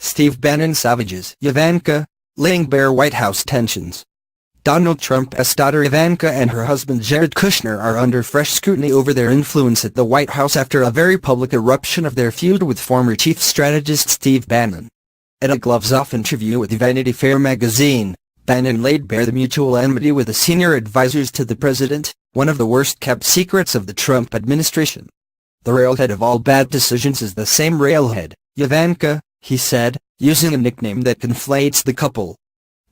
Steve Bannon savages Javanka, laying bare White House tensions. Donald Trump's daughter Ivanka and her husband Jared Kushner are under fresh scrutiny over their influence at the White House after a very public eruption of their feud with former chief strategist Steve Bannon. At a gloves-off interview with Vanity Fair magazine, Bannon laid bare the mutual enmity with the senior advisors to the president, one of the worst-kept secrets of the Trump administration. "The railhead of all bad decisions is the same railhead, Javanka," he said, using a nickname that conflates the couple.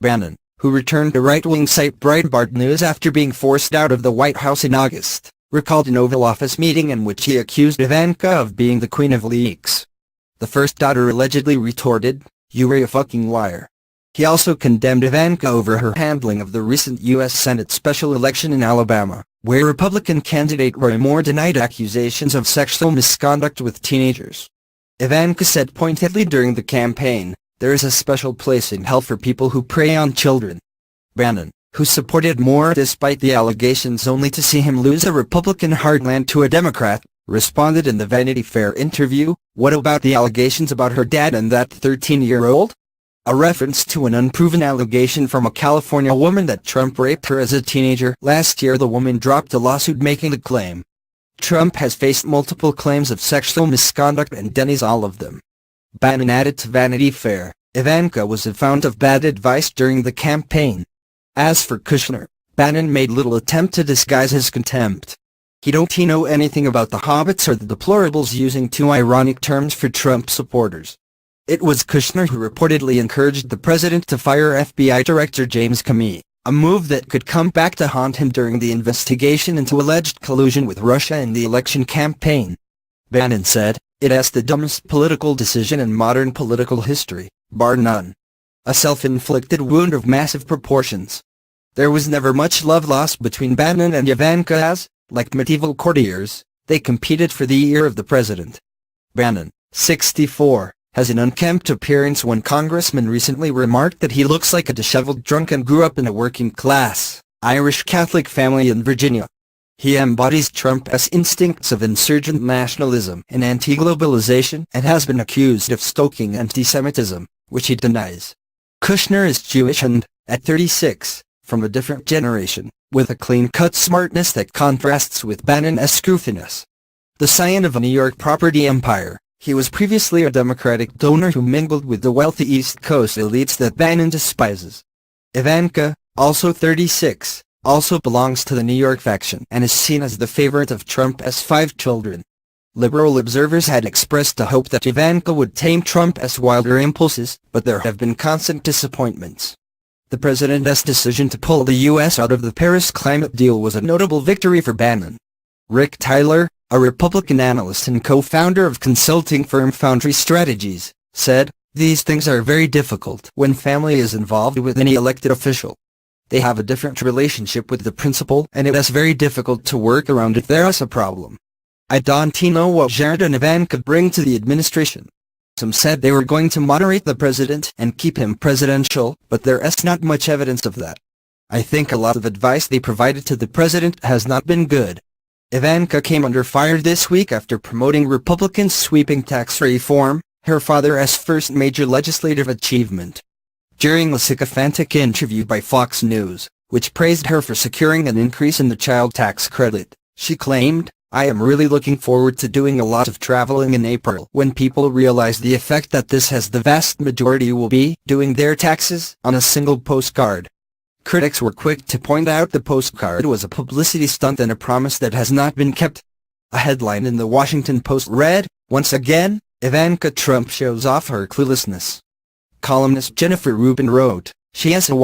Bannon, who returned to right-wing site Breitbart News after being forced out of the White House in August, recalled an Oval Office meeting in which he accused Ivanka of being the queen of leaks. The first daughter allegedly retorted, "You're a fucking liar." He also condemned Ivanka over her handling of the recent U.S. Senate special election in Alabama, where Republican candidate Roy Moore denied accusations of sexual misconduct with teenagers. Ivanka said pointedly during the campaign, "There is a special place in hell for people who prey on children." Bannon, who supported Moore despite the allegations only to see him lose a Republican heartland to a Democrat, responded in the Vanity Fair interview, "What about the allegations about her dad and that 13-year-old? A reference to an unproven allegation from a California woman that Trump raped her as a teenager. Last year the woman dropped a lawsuit making the claim. Trump has faced multiple claims of sexual misconduct and denies all of them. Bannon added to Vanity Fair, "Ivanka was a fount of bad advice during the campaign." As for Kushner, Bannon made little attempt to disguise his contempt. He don't know anything about the hobbits or the deplorables, using two ironic terms for Trump supporters. It was Kushner who reportedly encouraged the president to fire FBI Director James Comey, a move that could come back to haunt him during the investigation into alleged collusion with Russia in the election campaign. Bannon said, "It's the dumbest political decision in modern political history, bar none. A self-inflicted wound of massive proportions." There was never much love lost between Bannon and Ivanka as, like medieval courtiers, they competed for the ear of the president. Bannon, 64, has an unkempt appearance. One congressman recently remarked that he looks like a disheveled drunk and grew up in a working-class, Irish Catholic family in Virginia. He embodies Trump's instincts of insurgent nationalism and anti-globalization and has been accused of stoking anti-Semitism, which he denies. Kushner is Jewish and, at 36, from a different generation, with a clean-cut smartness that contrasts with Bannon's scruffiness. The scion of a New York property empire, he was previously a Democratic donor who mingled with the wealthy East Coast elites that Bannon despises. Ivanka, also 36, also belongs to the New York faction and is seen as the favorite of Trump's 5 children. Liberal observers had expressed a hope that Ivanka would tame Trump's wilder impulses, but there have been constant disappointments. The president's decision to pull the U.S. out of the Paris climate deal was a notable victory for Bannon. Rick Tyler, a Republican analyst and co-founder of consulting firm Foundry Strategies, said, "These things are very difficult when family is involved with any elected official. They have a different relationship with the principal and it is very difficult to work around if there is a problem. I don't know what Jared and Ivanka bring to the administration. Some said they were going to moderate the president and keep him presidential, but there is not much evidence of that. I think a lot of advice they provided to the president has not been good." Ivanka came under fire this week after promoting Republicans' sweeping tax reform, her father's first major legislative achievement. During a sycophantic interview by Fox News, which praised her for securing an increase in the child tax credit, she claimed, "I am really looking forward to doing a lot of traveling in April when people realize the effect that this has. The vast majority will be doing their taxes on a single postcard." Critics were quick to point out the postcard was a publicity stunt and a promise that has not been kept. A headline in the Washington Post read, "Once again, Ivanka Trump shows off her cluelessness." Columnist Jennifer Rubin wrote, "She has a